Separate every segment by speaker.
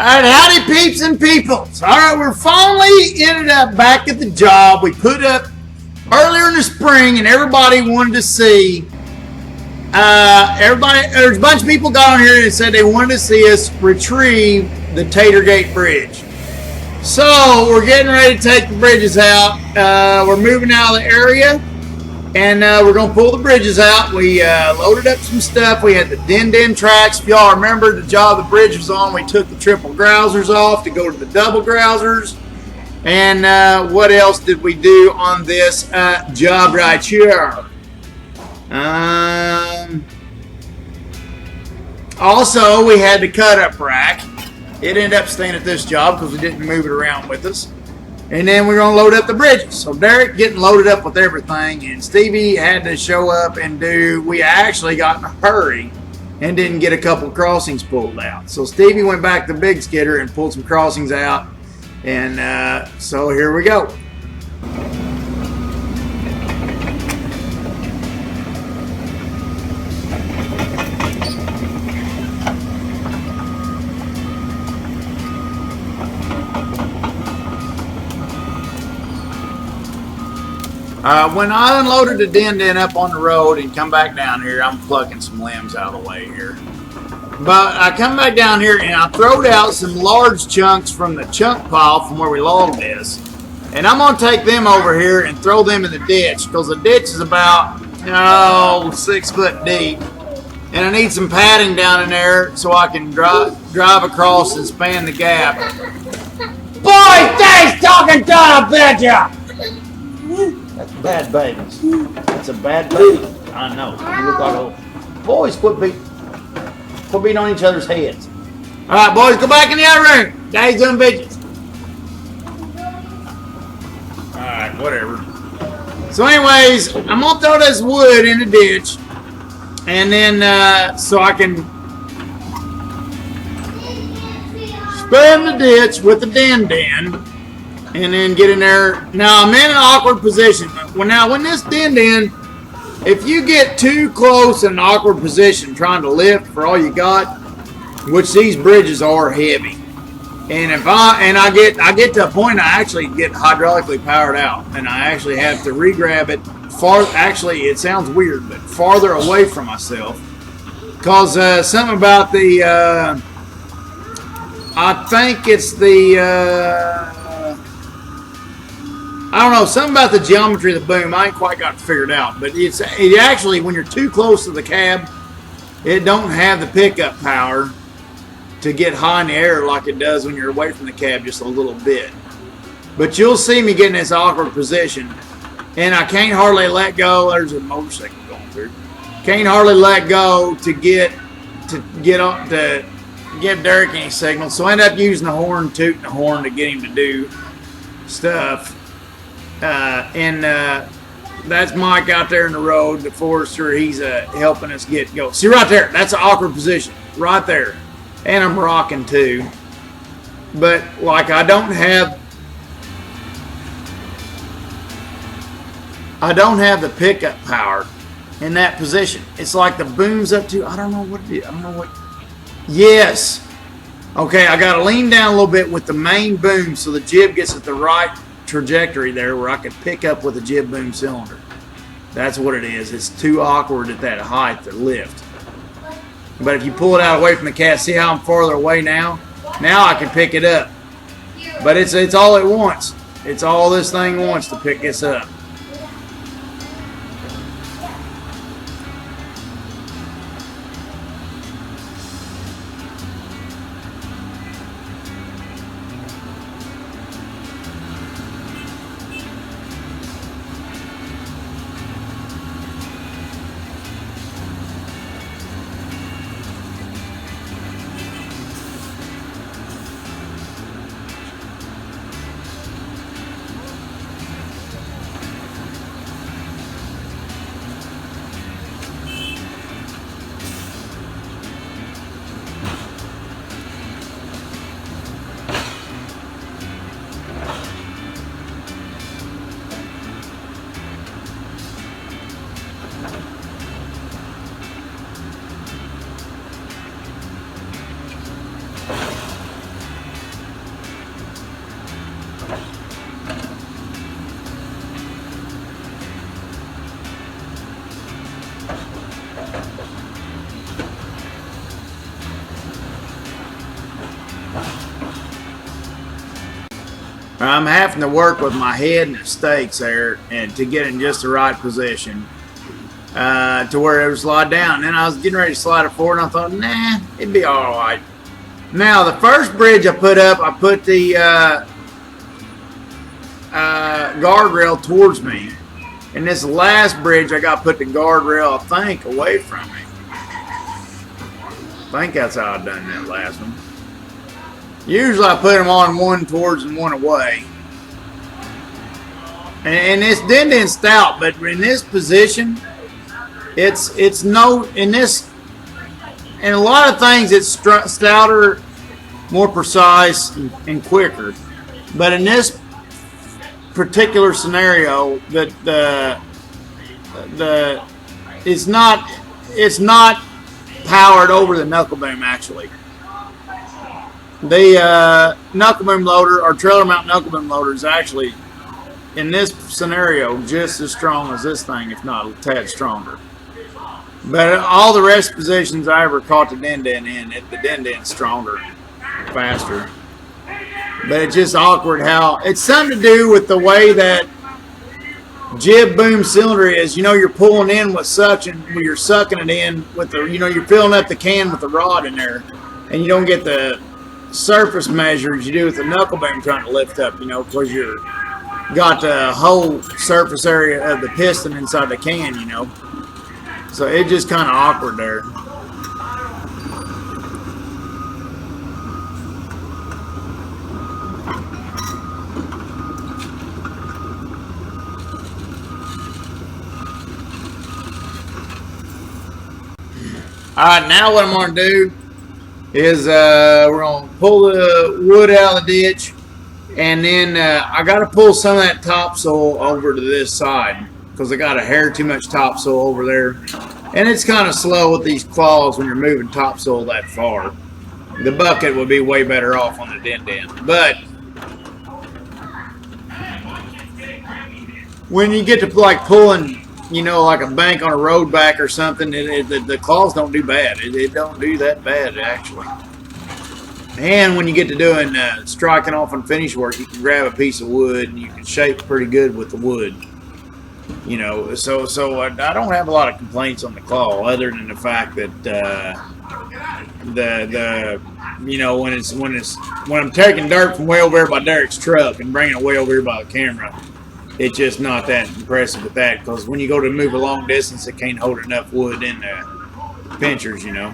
Speaker 1: Alright, howdy peeps and peoples. Alright, we're finally ended up back at the job we put up earlier in the spring and everybody wanted to see. There's a bunch of people got on here and said they wanted to see us retrieve the Tatergate bridge. So, we're getting ready to take the bridges out. We're moving out of the area. And we're going to pull the bridges out. We loaded up some stuff. We had the din tracks. If y'all remember the job the bridge was on, we took the triple grousers off to go to the double grousers. And what else did we do on this job right here? Also, we had the cut-up rack. It ended up staying at this job because we didn't move it around with us. And then we're going to load up the bridges. So Derek getting loaded up with everything. And Stevie had to show up and we actually got in a hurry and didn't get a couple crossings pulled out. So Stevie went back to Big Skidder and pulled some crossings out. And so here we go. When I unloaded the din up on the road and come back down here, I'm plucking some limbs out of the way here. But I come back down here and I throwed out some large chunks from the chunk pile from where we logged this. And I'm going to take them over here and throw them in the ditch because the ditch is about 6 foot deep. And I need some padding down in there so I can drive across and span the gap. Boy, thanks talking to I bet ya! That's bad babies. That's a bad baby. I know. You look like a... Boys, quit beating on each other's heads. Alright, boys, go back in the other room. Daddy's doing bitches. Alright, whatever. So anyways, I'm going to throw this wood in the ditch. And then, so I can span the ditch with the din. And then get in there. Now, I'm in an awkward position. When this din, if you get too close in an awkward position trying to lift for all you got, which these bridges are heavy, and if I get to a point I actually get hydraulically powered out, and I actually have to re-grab it far. Actually, it sounds weird, but farther away from myself, because something about the. I think it's the. I don't know, something about the geometry of the boom, I ain't quite got it figured out. But it actually, when you're too close to the cab, it don't have the pickup power to get high in the air like it does when you're away from the cab just a little bit. But you'll see me get in this awkward position, and I can't hardly let go. There's a motorcycle going through. Can't hardly let go to give Derek any signal. So I end up using the horn, tooting the horn to get him to do stuff. That's Mike out there in the road, the forester. He's helping us go. See right there, that's an awkward position right there, and I'm rocking too. But like I don't have the pickup power in that position. It's like the boom's up to I don't know what it is. I don't know what. Yes. Okay, I got to lean down a little bit with the main boom so the jib gets at the right trajectory there where I could pick up with a jib boom cylinder. That's what it is. It's too awkward at that height to lift. But if you pull it out away from the cat, see how I'm farther away now? Now I can pick it up. But it's all it wants. It's all this thing wants to pick this up. I'm having to work with my head and the stakes there and to get in just the right position to where it would slide down. And I was getting ready to slide it forward, and I thought, nah, it'd be all right. Now, the first bridge I put up, I put the guardrail towards me. And this last bridge, I got to put the guardrail, I think, away from me. I think that's how I done that last one. Usually I put them on one towards and one away. And it's Din stout, but in this position, it's no, in this, in a lot of things it's stouter, more precise, and quicker. But in this particular scenario, that it's not powered over the knuckle boom actually. The knuckle boom loader or trailer mount knuckle boom loader is actually in this scenario just as strong as this thing, if not a tad stronger. But all the rest positions I ever caught the Din in, the Din's stronger, faster. But it's just awkward how it's something to do with the way that jib boom cylinder is. You know, you're pulling in with suction, you're sucking it in with the, you know, you're filling up the can with the rod in there, and you don't get the surface measures you do with the knuckle boom trying to lift up, you know, because you're got the whole surface area of the piston inside the can, you know. So it's just kind of awkward there. Alright, now what I'm going to do is we're going to pull the wood out of the ditch, and then I got to pull some of that topsoil over to this side because I got a hair too much topsoil over there, and it's kind of slow with these claws when you're moving topsoil that far. The bucket would be way better off on the Din, but when you get to like pulling, you know, like a bank on a road back or something, the claws don't do bad. It don't do that bad, actually. And when you get to doing striking off and finish work, you can grab a piece of wood and you can shape pretty good with the wood. You know, so I don't have a lot of complaints on the claw, other than the fact that you know, when I'm taking dirt from way over there by Derek's truck and bringing it way over here by the camera, it's just not that impressive with that, because when you go to move a long distance, it can't hold enough wood in the pinchers, you know.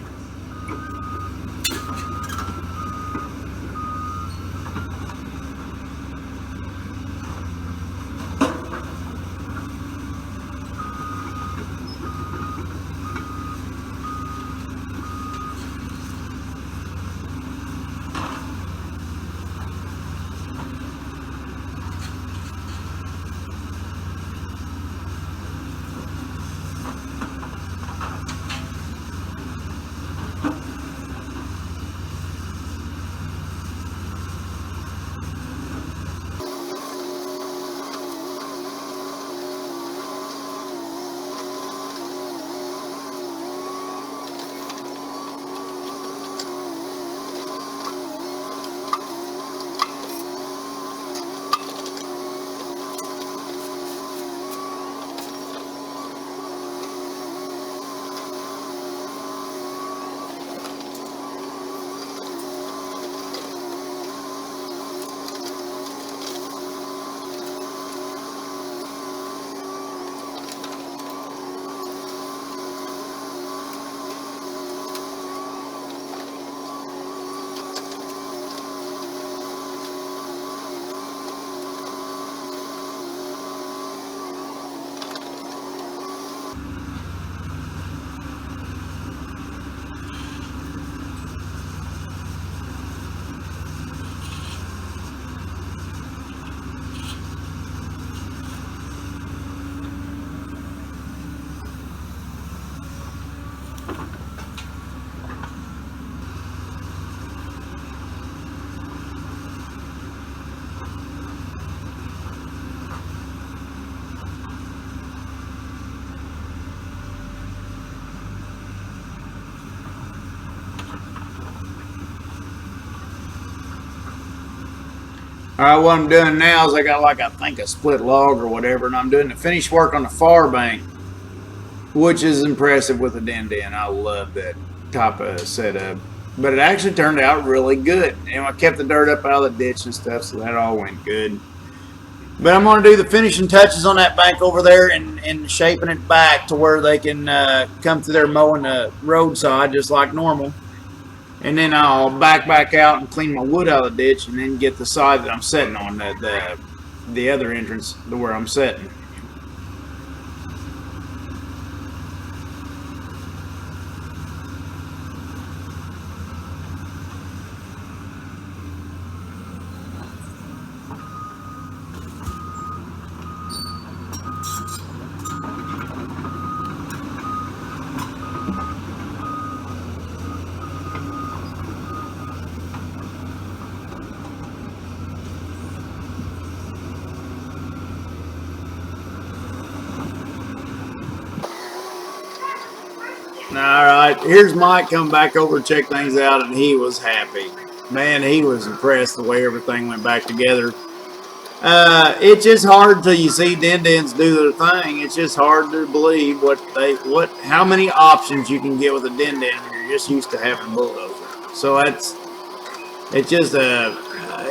Speaker 1: All right, what I'm doing now is I got like, I think, a split log or whatever, and I'm doing the finish work on the far bank, which is impressive with a din. I love that type of setup. But it actually turned out really good. And I kept the dirt up out of the ditch and stuff, so that all went good. But I'm going to do the finishing touches on that bank over there and shaping it back to where they can come through there mowing the roadside just like normal. And then I'll back out and clean my wood out of the ditch, and then get the side that I'm setting on, the other entrance to where I'm setting. Alright, here's Mike coming back over to check things out, and he was happy. Man, he was impressed the way everything went back together. It's just hard till you see din-dins do their thing. It's just hard to believe how many options you can get with a din-din when you're just used to having a bulldozer. So it's just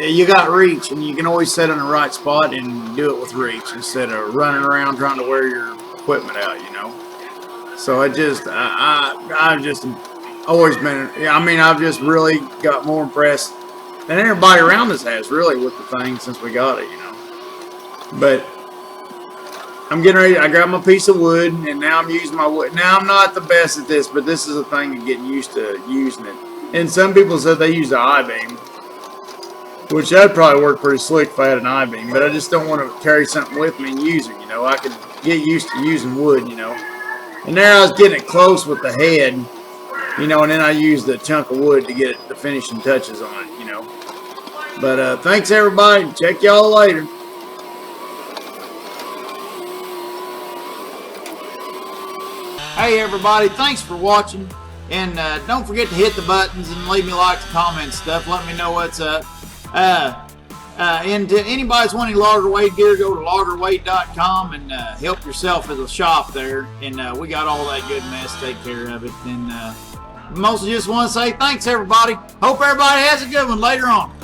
Speaker 1: you got reach, and you can always set in the right spot and do it with reach instead of running around trying to wear your equipment out, you know. So I've just always been, I mean, I've just really got more impressed than everybody around us has, really, with the thing since we got it, you know. But I'm getting ready. I grabbed my piece of wood, and now I'm using my wood. Now, I'm not the best at this, but this is a thing of getting used to using it. And some people said they use the I-beam, which that'd probably work pretty slick if I had an I-beam, but I just don't want to carry something with me and use it, you know. I could get used to using wood, you know. And there I was getting it close with the head, you know, and then I used the chunk of wood to get the finishing touches on it, you know. But thanks, everybody. Check y'all later. Hey, everybody. Thanks for watching. And don't forget to hit the buttons and leave me likes, comments, stuff. Let me know what's up. And to anybody's wanting logger weight gear, go to loggerweight.com and help yourself at the shop there. And we got all that good mess. Take care of it. And mostly just want to say thanks, everybody. Hope everybody has a good one later on.